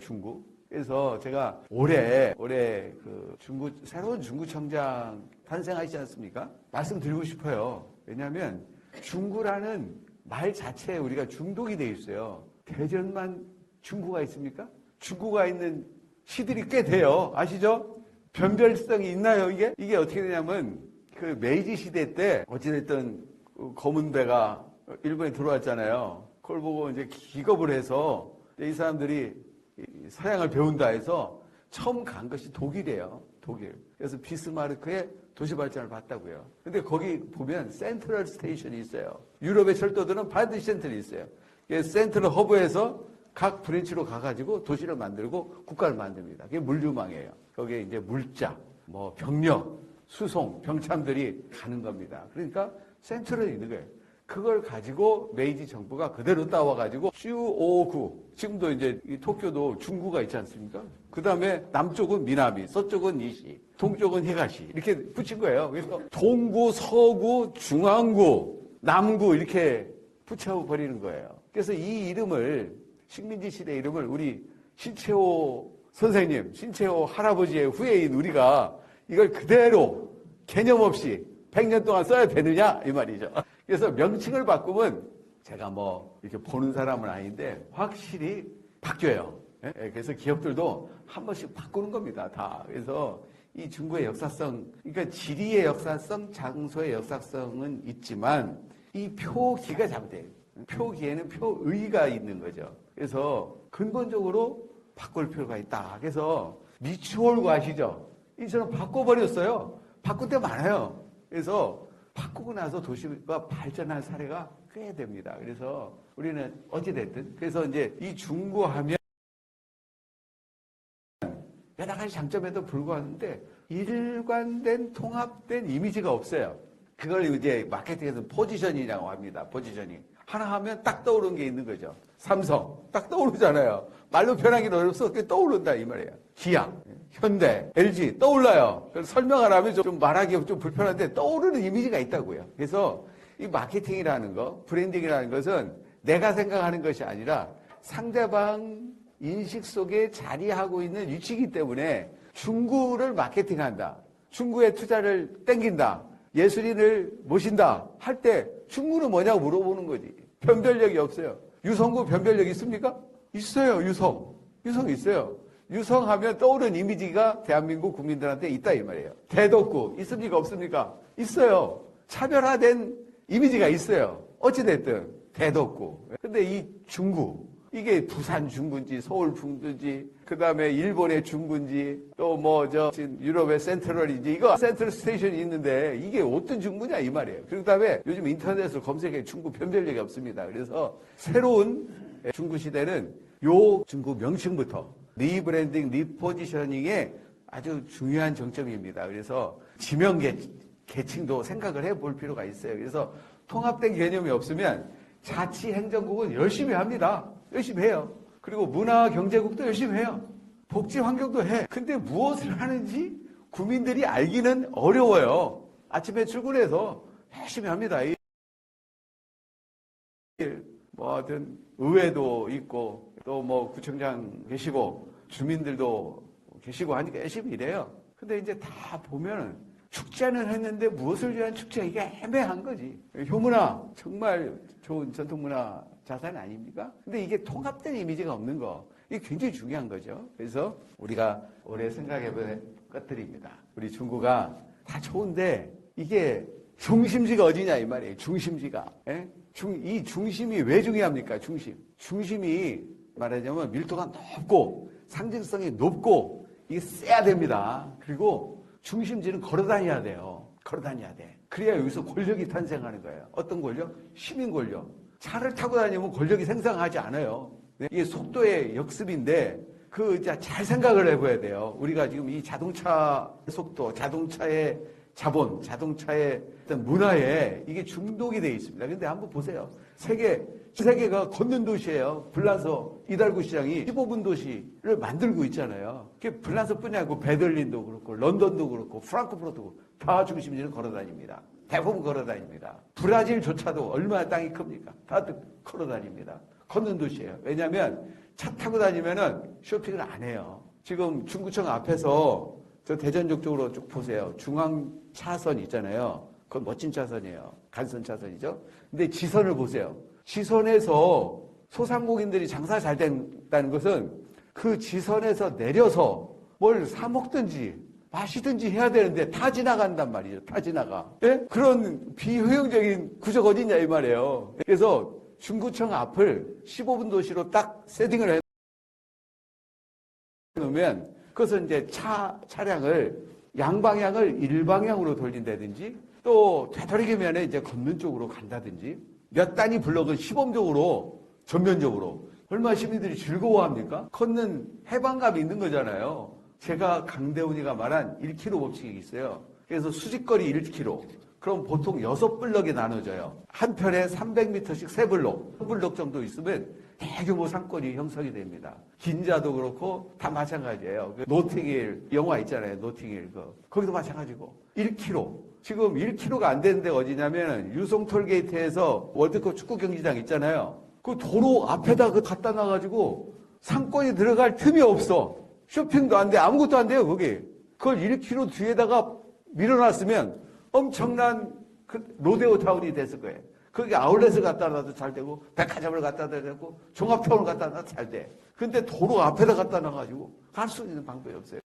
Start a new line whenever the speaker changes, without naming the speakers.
중구. 그래서 제가 올해 그 새로운 중구청장 탄생하시지 않습니까? 말씀드리고 싶어요. 왜냐하면 중구라는 말 자체에 우리가 중독이 돼 있어요. 대전만 중구가 있습니까? 중구가 있는 시들이 꽤 돼요. 아시죠? 변별성이 있나요, 이게? 이게 어떻게 되냐면, 그 메이지 시대 때, 어찌됐든, 검은 배가 일본에 들어왔잖아요. 그걸 보고 이제 기겁을 해서, 이 사람들이 서양을 배운다 해서, 처음 간 것이 독일이에요. 독일. 그래서 비스마르크의 도시 발전을 봤다고요. 근데 거기 보면 센트럴 스테이션이 있어요. 유럽의 철도들은 반드시 센트럴이 있어요. 센트럴 허브에서 각 브랜치로 가가지고 도시를 만들고 국가를 만듭니다. 그게 물류망이에요. 거기에 이제 물자, 뭐 병력, 수송, 병참들이 가는 겁니다. 그러니까 센트럴이 있는 거예요. 그걸 가지고 메이지 정부가 그대로 따와가지고 슈5구, 지금도 이제 이 도쿄도 중구가 있지 않습니까? 그 다음에 남쪽은 미나미, 서쪽은 니시, 동쪽은 히가시 이렇게 붙인 거예요. 그래서 동구, 서구, 중앙구, 남구 이렇게 붙여버리는 거예요. 그래서 이 이름을 식민지 시대 이름을 우리 신채호 선생님, 신채호 할아버지의 후예인 우리가 이걸 그대로 개념 없이 100년 동안 써야 되느냐 이 말이죠. 그래서 명칭을 바꾸면 제가 뭐 이렇게 보는 사람은 아닌데 확실히 바뀌어요. 그래서 기업들도 한 번씩 바꾸는 겁니다. 다. 그래서 이 중구의 역사성, 그러니까 지리의 역사성, 장소의 역사성은 있지만 이 표기가 잘못돼요. 표기에는 표의가 있는 거죠. 그래서 근본적으로 바꿀 필요가 있다. 그래서 미추홀구 아시죠? 이처럼 바꿔버렸어요. 바꾼 데 많아요. 그래서 바꾸고 나서 도시가 발전한 사례가 꽤 됩니다. 그래서 우리는 어찌됐든 그래서 이제 이 중구하면 여러 가지 장점에도 불구하는데 일관된 통합된 이미지가 없어요. 그걸 이제 마케팅에서 포지셔닝이라고 합니다. 포지셔닝. 하나 하면 딱 떠오르는 게 있는 거죠. 삼성. 딱 떠오르잖아요. 말로 표현하기는 어렵서 그게 떠오른다 이 말이에요. 기아, 현대, LG 떠올라요. 그래서 설명을 하면 좀 말하기 좀 불편한데 떠오르는 이미지가 있다고요. 그래서 이 마케팅이라는 거, 브랜딩이라는 것은 내가 생각하는 것이 아니라 상대방 인식 속에 자리하고 있는 위치이기 때문에 중구를 마케팅한다. 중구에 투자를 땡긴다. 예술인을 모신다. 할 때 중구는 뭐냐고 물어보는 거지. 변별력이 없어요. 유성구 변별력 있습니까? 있어요. 유성 있어요. 유성하면 떠오르는 이미지가 대한민국 국민들한테 있다 이 말이에요. 대덕구 있습니까? 없습니까? 있어요. 차별화된 이미지가 있어요. 어찌됐든 대덕구. 근데 이 중구, 이게 부산 중구인지 서울 중구인지 그 다음에 일본의 중구인지 또 뭐 유럽의 센트럴인지 이거 센트럴 스테이션이 있는데 이게 어떤 중구냐 이 말이에요. 그 다음에 요즘 인터넷으로 검색해 중구 변별력이 없습니다. 그래서 새로운 중구 시대는 요 중구 명칭부터 리브랜딩, 리포지셔닝의 아주 중요한 정점입니다. 그래서 지명 계층도 생각을 해볼 필요가 있어요. 그래서 통합된 개념이 없으면 자치행정국은 열심히 합니다. 열심히 해요. 그리고 문화경제국도 열심히 해요. 복지환경도 해. 근데 무엇을 하는지 국민들이 알기는 어려워요. 아침에 출근해서 열심히 합니다. 뭐 하여튼 의회도 있고 또 뭐 구청장 계시고 주민들도 계시고 하니까 열심히 일해요. 근데 이제 다 보면은 축제는 했는데 무엇을 위한 축제 이게 애매한 거지. 효문화 정말 좋은 전통문화 자산 아닙니까? 근데 이게 통합된 이미지가 없는 거 이게 굉장히 중요한 거죠. 그래서 우리가 올해 생각해볼 것들입니다. 우리 중구가 다 좋은데 이게 중심지가 어디냐 이 말이에요. 중심지가. 예? 이 중심이 왜 중요합니까? 중심이 말하자면 밀도가 높고 상징성이 높고 이게 세야 됩니다. 그리고 중심지는 걸어다녀야 돼요. 걸어다녀야 돼. 그래야 여기서 권력이 탄생하는 거예요. 어떤 권력? 시민 권력. 차를 타고 다니면 권력이 생성하지 않아요. 이게 속도의 역습인데 잘 생각을 해봐야 돼요. 우리가 지금 이 자동차 속도, 자동차의 자본, 자동차의 어떤 문화에 이게 중독이 되어 있습니다. 근데 한번 보세요. 세계가 걷는 도시예요. 불란서 이달구 시장이 15분 도시를 만들고 있잖아요. 그게 불란서뿐이 아니고 베들린도 그렇고 런던도 그렇고 프랑크푸르트도 다 중심지는 걸어다닙니다. 대부분 걸어다닙니다. 브라질조차도 얼마나 땅이 큽니까? 다 걸어다닙니다. 걷는 도시예요. 왜냐하면 차 타고 다니면은 쇼핑을 안 해요. 지금 중구청 앞에서 저 대전역 쪽으로 쭉 보세요. 중앙 차선 있잖아요. 그건 멋진 차선이에요. 간선 차선이죠. 근데 지선을 보세요. 지선에서 소상공인들이 장사 잘 된다는 것은 그 지선에서 내려서 뭘 사 먹든지 마시든지 해야 되는데 다 지나간단 말이죠. 다 지나가. 예? 그런 비효용적인 구조가 어딨냐 이 말이에요. 그래서 중구청 앞을 15분 도시로 딱 세팅을 해 놓으면 그것은 이제 차량을 양방향을 일방향으로 돌린다든지 또 되도록이면 이제 걷는 쪽으로 간다든지 몇 단위 블럭은 시범적으로 전면적으로 얼마나 시민들이 즐거워합니까? 걷는 해방감이 있는 거잖아요. 제가 강대훈이가 말한 1km 법칙이 있어요. 그래서 수직거리 1km. 그럼 보통 6블럭이 나눠져요. 한 편에 300m씩 3블럭, 1블럭 정도 있으면 대규모 상권이 형성이 됩니다. 긴자도 그렇고 다 마찬가지예요. 노팅힐 영화 있잖아요. 노팅힐 거기도 마찬가지고 1km. 지금 1km가 안 되는데 어디냐면 유성 톨게이트에서 월드컵 축구 경기장 있잖아요. 그 도로 앞에다 갖다 놔가지고 상권이 들어갈 틈이 없어. 쇼핑도 안 돼. 아무것도 안 돼요, 거기. 그걸 1km 뒤에다가 밀어놨으면 엄청난 로데오 타운이 됐을 거예요. 거기 아울렛을 갖다 놔도 잘 되고, 백화점을 갖다 놔도 되고, 종합타운을 갖다 놔도 잘 돼. 근데 도로 앞에다 갖다 놔가지고 갈 수 있는 방법이 없어요.